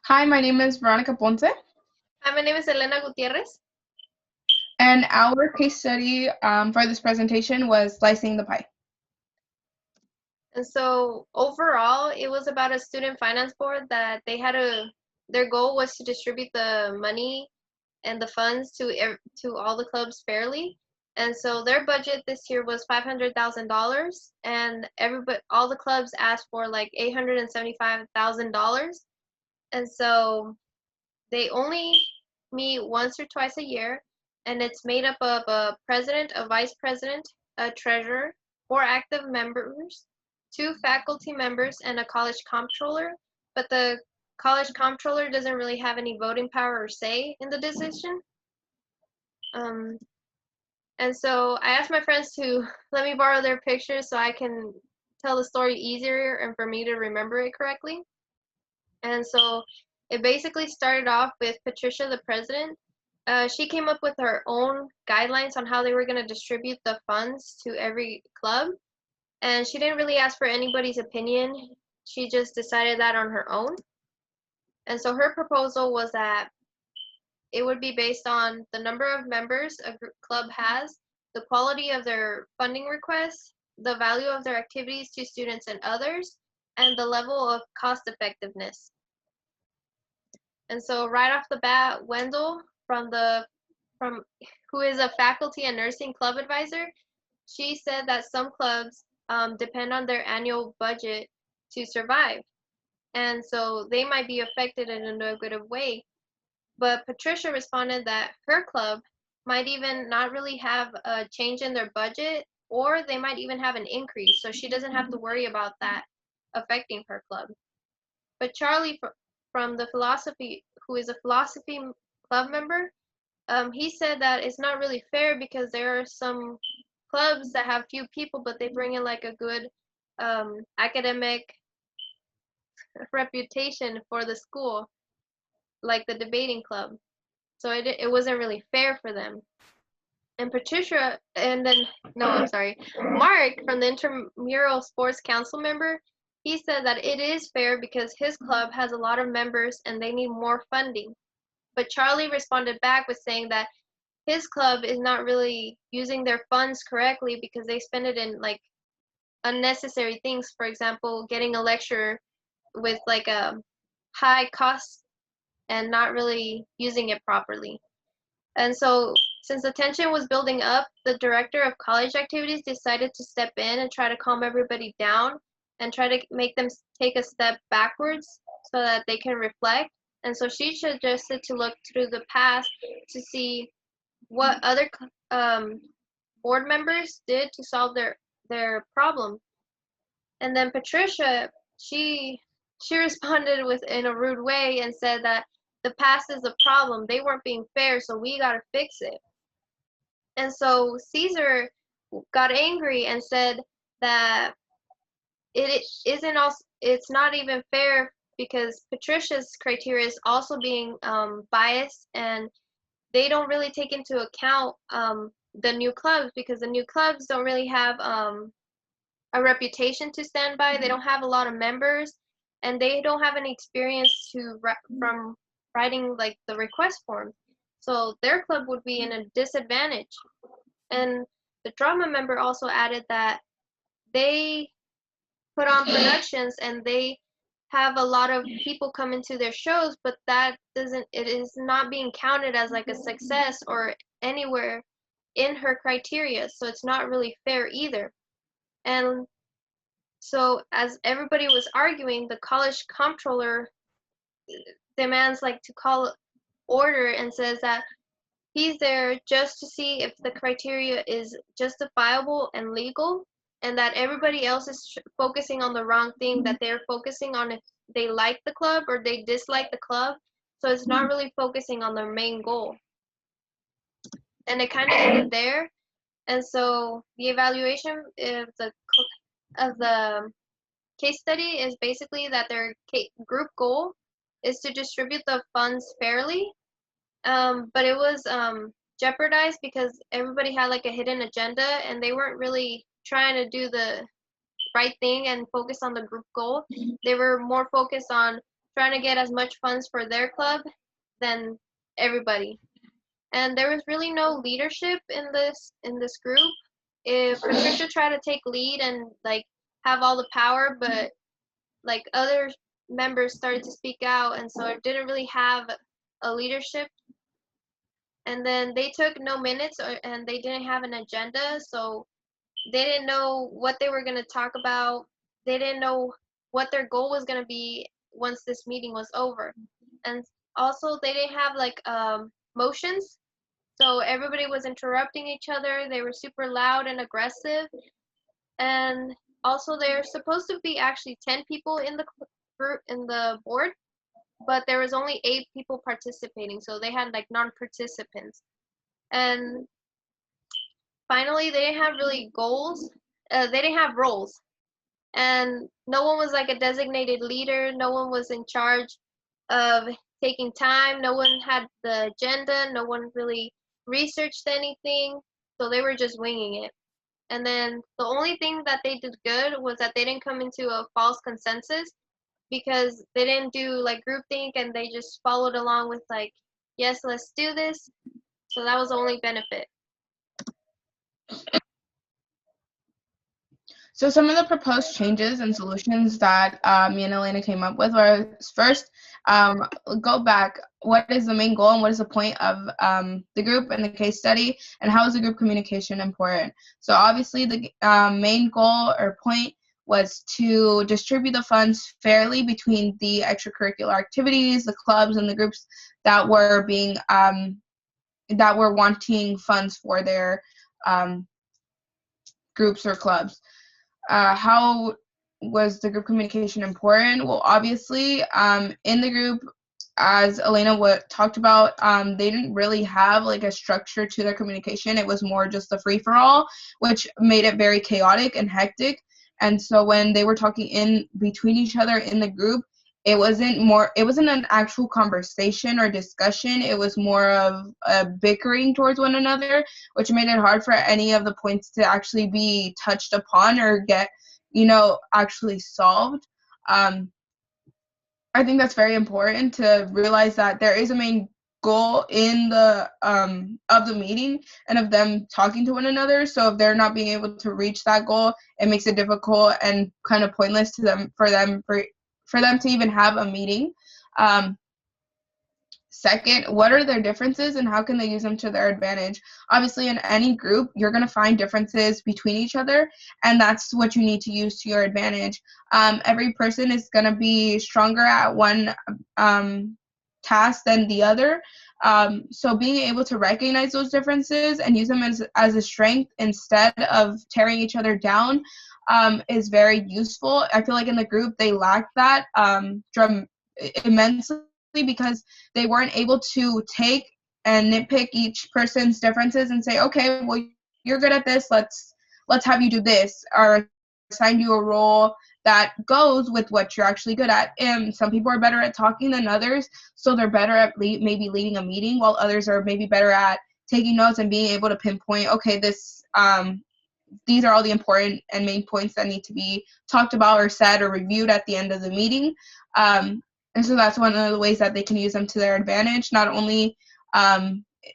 Hi, my name is Veronica Ponce, Hi, my name is Elena Gutierrez. and our case study for this presentation was slicing the pie. And so overall, it was about a student finance board that their goal was to distribute the money and the funds to all the clubs fairly. And so their budget this year was $500,000, and all the clubs asked for like $875,000. And so they only meet once or twice a year, and it's made up of a president, a vice president, a treasurer, four active members, two faculty members, and a college comptroller. But the college comptroller doesn't really have any voting power or say in the decision. Um, and so I asked my friends to let me borrow their pictures so I can tell the story easier and for me to remember it correctly. And so it basically started off with Patricia, the president. She came up with her own guidelines on how they were going to distribute the funds to every club. And she didn't really ask for anybody's opinion. She just decided that on her own. And so her proposal was that it would be based on the number of members a club has, the quality of their funding requests, the value of their activities to students and others, and the level of cost effectiveness. And so right off the bat, Wendell from who is a faculty and nursing club advisor, she said that some clubs depend on their annual budget to survive, and so they might be affected in a negative way. But Patricia responded that her club might even not really have a change in their budget, or they might even have an increase, so she doesn't have to worry about that affecting her club. But Charlie from the philosophy, who is a philosophy club member, he said that it's not really fair because there are some clubs that have few people, but they bring in like a good academic reputation for the school, like the debating club. So it wasn't really fair for them. And Patricia, and then, no, I'm sorry, Mark from the Intramural Sports Council member, he said that it is fair because his club has a lot of members and they need more funding. But Charlie responded back with saying that his club is not really using their funds correctly because they spend it in like unnecessary things. For example, getting a lecture with like a high cost and not really using it properly. And so, since the tension was building up, the director of college activities decided to step in and try to calm everybody down and try to make them take a step backwards so that they can reflect. And so she suggested to look through the past to see what other board members did to solve their problem. And then Patricia, she she responded with in a rude way and said that the past is a problem. They weren't being fair, so we gotta fix it. And so Caesar got angry and said that it isn't also it's not even fair because Patricia's criteria is also being biased, and they don't really take into account the new clubs because the new clubs don't really have a reputation to stand by. They don't have a lot of members, and they don't have any experience from writing like the request form. So their club would be in a disadvantage. And the drama member also added that they put on productions and they have a lot of people come into their shows, but that doesn't it is not being counted as like a success or anywhere in her criteria, so it's not really fair either. And so as everybody was arguing, the college comptroller demands like to call order and says that he's there just to see if the criteria is justifiable and legal, and that everybody else is focusing on the wrong thing, that they're focusing on if they like the club or they dislike the club. So it's not really focusing on their main goal. And it kind of ended there. And so the evaluation of the case study is basically that their group goal is to distribute the funds fairly, but it was jeopardized because everybody had like a hidden agenda and they weren't really trying to do the right thing and focus on the group goal. They were more focused on trying to get as much funds for their club than everybody. And there was really no leadership in this group. If Patricia tried to take lead and like have all the power, but like other members started to speak out, and so it didn't really have a leadership. And then they took no minutes, and they didn't have an agenda, so they didn't know what they were going to talk about. They didn't know what their goal was going to be once this meeting was over. And also they didn't have like motions, so everybody was interrupting each other. They were super loud and aggressive. And also there's supposed to be actually 10 people in the group, in the board, but there was only 8 people participating, so they had like non-participants. And finally they didn't have really goals. They didn't have roles, and no one was like a designated leader. No one was in charge of taking time. No one had the agenda. No one really researched anything, so they were just winging it. And then the only thing that they did good was that they didn't come into a false consensus, because they didn't do like groupthink, and they just followed along with like, yes, let's do this. So that was the only benefit. So some of the proposed changes and solutions that me and Elena came up with were, first, go back. What is the main goal and what is the point of the group and the case study, and how is the group communication important? So obviously the main goal or point was to distribute the funds fairly between the extracurricular activities, the clubs, and the groups that were being that were wanting funds for their groups or clubs. How was the group communication important? Well, obviously, in the group, as Elena talked about, they didn't really have like a structure to their communication. It was more just a free-for-all, which made it very chaotic and hectic. And so when they were talking in between each other in the group, it wasn't an actual conversation or discussion. It was more of a bickering towards one another, which made it hard for any of the points to actually be touched upon or get, actually solved. I think that's very important to realize that there is a main goal in the of the meeting and of them talking to one another. So if they're not being able to reach that goal, it makes it difficult and kind of pointless to them for them to even have a meeting. Second, what are their differences and how can they use them to their advantage? Obviously, in any group, you're going to find differences between each other, and that's what you need to use to your advantage. Every person is going to be stronger at one task than the other. So being able to recognize those differences and use them as a strength instead of tearing each other down is very useful. I feel like in the group, they lacked that immensely, because they weren't able to take and nitpick each person's differences and say, okay, well, you're good at this, let's have you do this, or assign you a role that goes with what you're actually good at. And some people are better at talking than others, so they're better at maybe leading a meeting, while others are maybe better at taking notes and being able to pinpoint, okay, these are all the important and main points that need to be talked about or said or reviewed at the end of the meeting. And so that's one of the ways that they can use them to their advantage, not only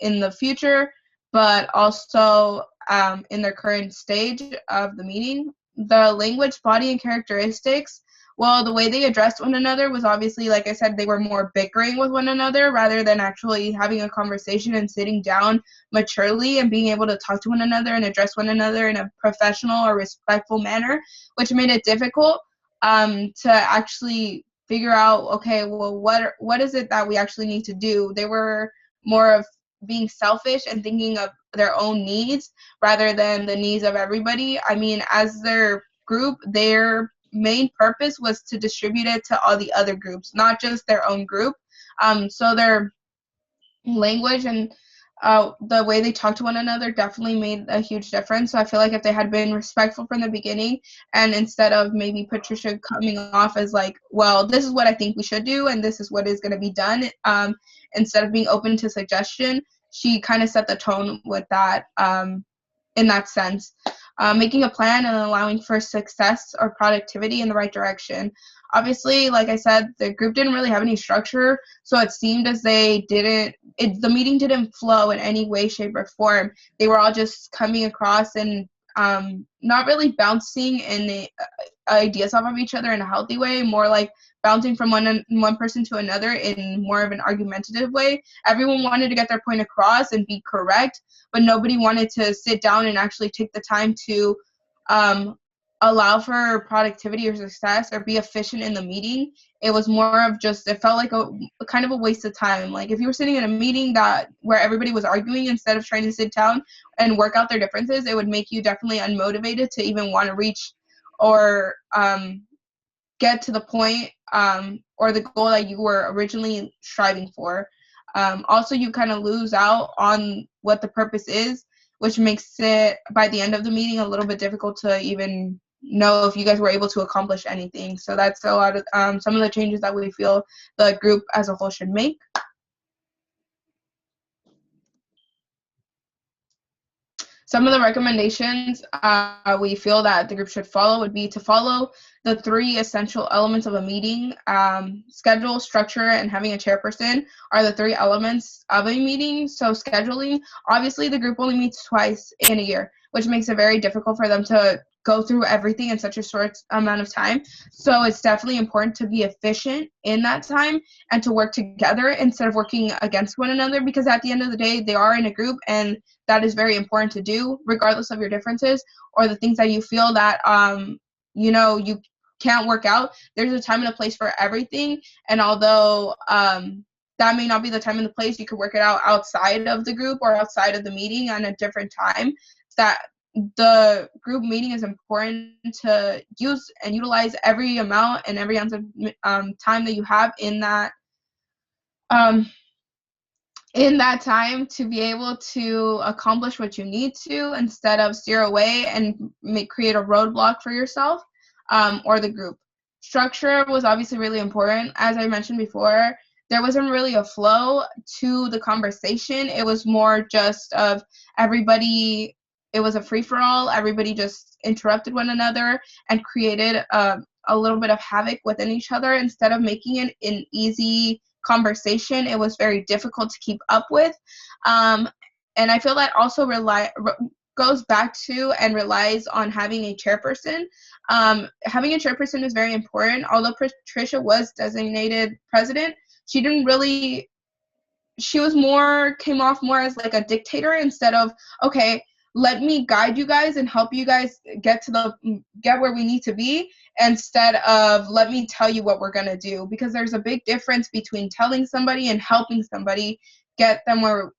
in the future, but also in their current stage of the meeting. The language, body, and characteristics, well, the way they addressed one another was obviously, like I said, they were more bickering with one another rather than actually having a conversation and sitting down maturely and being able to talk to one another and address one another in a professional or respectful manner, which made it difficult to actually figure out, okay, well, what is it that we actually need to do? They were more of being selfish and thinking of their own needs rather than the needs of everybody. I mean, as their group, their main purpose was to distribute it to all the other groups, not just their own group. So their language and the way they talk to one another definitely made a huge difference. So I feel like if they had been respectful from the beginning, and instead of maybe Patricia coming off as like, well, this is what I think we should do and this is what is going to be done, instead of being open to suggestion, she kind of set the tone with that in that sense. Making a plan and allowing for success or productivity in the right direction. Obviously, like I said, the group didn't really have any structure, so it seemed as the meeting didn't flow in any way, shape, or form. They were all just coming across and not really bouncing in the ideas off of each other in a healthy way, more like bouncing from one person to another in more of an argumentative way. Everyone wanted to get their point across and be correct, but nobody wanted to sit down and actually take the time to allow for productivity or success or be efficient in the meeting. It was more of just, it felt like a kind of a waste of time. Like if you were sitting in a meeting where everybody was arguing instead of trying to sit down and work out their differences, it would make you definitely unmotivated to even want to reach or get to the point or the goal that you were originally striving for. Also, you kind of lose out on what the purpose is, which makes it, by the end of the meeting, a little bit difficult to even know if you guys were able to accomplish anything. So that's a lot of some of the changes that we feel the group as a whole should make. Some of the recommendations we feel that the group should follow would be to follow the 3 essential elements of a meeting. Schedule, structure, and having a chairperson are the 3 elements of a meeting. So scheduling, obviously the group only meets twice in a year, which makes it very difficult for them to go through everything in such a short amount of time. So it's definitely important to be efficient in that time and to work together instead of working against one another, because at the end of the day, they are in a group, and that is very important to do regardless of your differences or the things that you feel that you can't work out. There's a time and a place for everything, and although that may not be the time and the place, you could work it out outside of the group or outside of the meeting on a different time. That the group meeting is important to use and utilize every amount and every ounce of time that you have in that time to be able to accomplish what you need to, instead of steer away and create a roadblock for yourself or the group. Structure was obviously really important. As I mentioned before, there wasn't really a flow to the conversation. It was more just of everybody, it was a free-for-all. Everybody just interrupted one another and created a little bit of havoc within each other. Instead of making it an easy conversation, it was very difficult to keep up with. And I feel that also goes back to and relies on having a chairperson. Having a chairperson is very important. Although Patricia was designated president, she came off more as like a dictator instead of, okay, let me guide you guys and help you guys get where we need to be, instead of let me tell you what we're going to do, because there's a big difference between telling somebody and helping somebody get to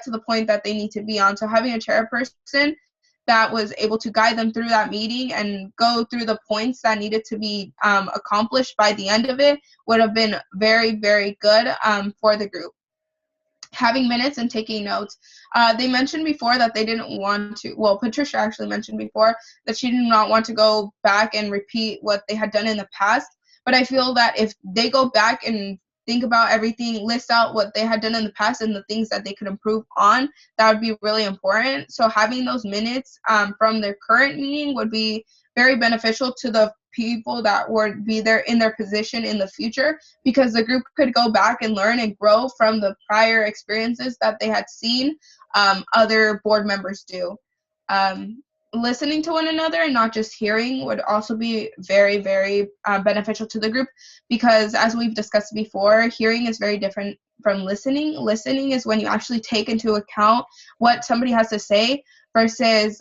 the point that they need to be on. So having a chairperson that was able to guide them through that meeting and go through the points that needed to be accomplished by the end of it would have been very, very good for the group. Having minutes and taking notes. They mentioned before that they didn't want to, well, Patricia actually mentioned before that she did not want to go back and repeat what they had done in the past. But I feel that if they go back and think about everything, list out what they had done in the past and the things that they could improve on, that would be really important. So having those minutes from their current meeting would be very beneficial to the people that would be there in their position in the future, because the group could go back and learn and grow from the prior experiences that they had seen other board members do. Listening to one another and not just hearing would also be very, very beneficial to the group, because as we've discussed before, hearing is very different from listening. Listening is when you actually take into account what somebody has to say versus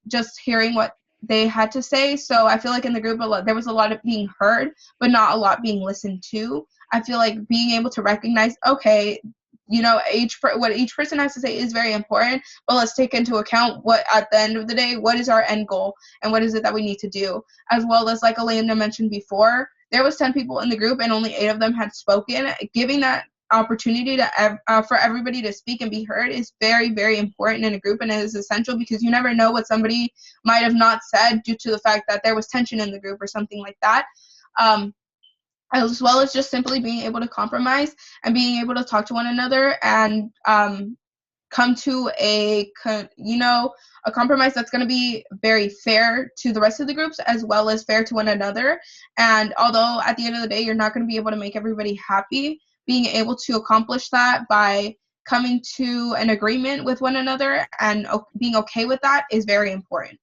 just hearing what they had to say. So I feel like in the group there was a lot of being heard, but not a lot being listened to. I feel like being able to recognize, okay, what each person has to say is very important, but let's take into account what, at the end of the day, what is our end goal and what is it that we need to do. As well as, like Elena mentioned before, there was 10 people in the group and only 8 of them had spoken. Giving that opportunity for everybody to speak and be heard is very, very important in a group, and it is essential because you never know what somebody might have not said due to the fact that there was tension in the group or something like that. As well as just simply being able to compromise and being able to talk to one another and come to a compromise that's going to be very fair to the rest of the groups as well as fair to one another. And although at the end of the day you're not going to be able to make everybody happy, being able to accomplish that by coming to an agreement with one another and being okay with that is very important.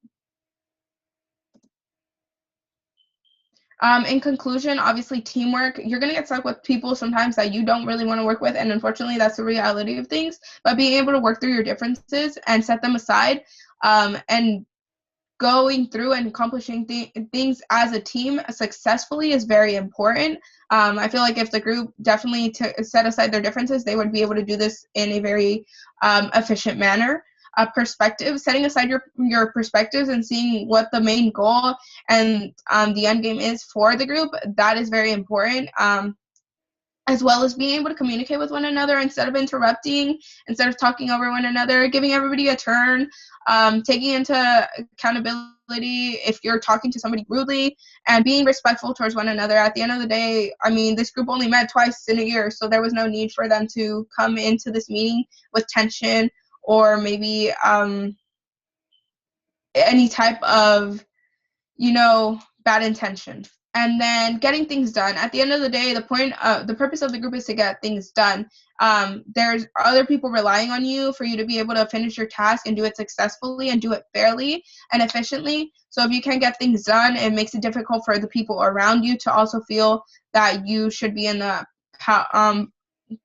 In conclusion, obviously teamwork, you're going to get stuck with people sometimes that you don't really want to work with, and unfortunately that's the reality of things. But being able to work through your differences and set them aside, and going through and accomplishing things as a team successfully is very important. I feel like if the group definitely set aside their differences, they would be able to do this in a very efficient manner. Perspective, setting aside your perspectives and seeing what the main goal and the end game is for the group, that is very important. As well as being able to communicate with one another instead of interrupting, instead of talking over one another, giving everybody a turn, taking into accountability if you're talking to somebody rudely, and being respectful towards one another. At the end of the day, I mean, this group only met twice in a year, so there was no need for them to come into this meeting with tension or maybe any type of, bad intention. And then getting things done. At the end of the day, the purpose of the group is to get things done. There's other people relying on you for you to be able to finish your task and do it successfully and do it fairly and efficiently. So if you can't get things done, it makes it difficult for the people around you to also feel that you should be in the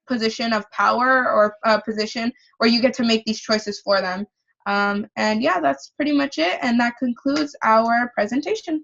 position of power or a position where you get to make these choices for them. And yeah, that's pretty much it. And that concludes our presentation.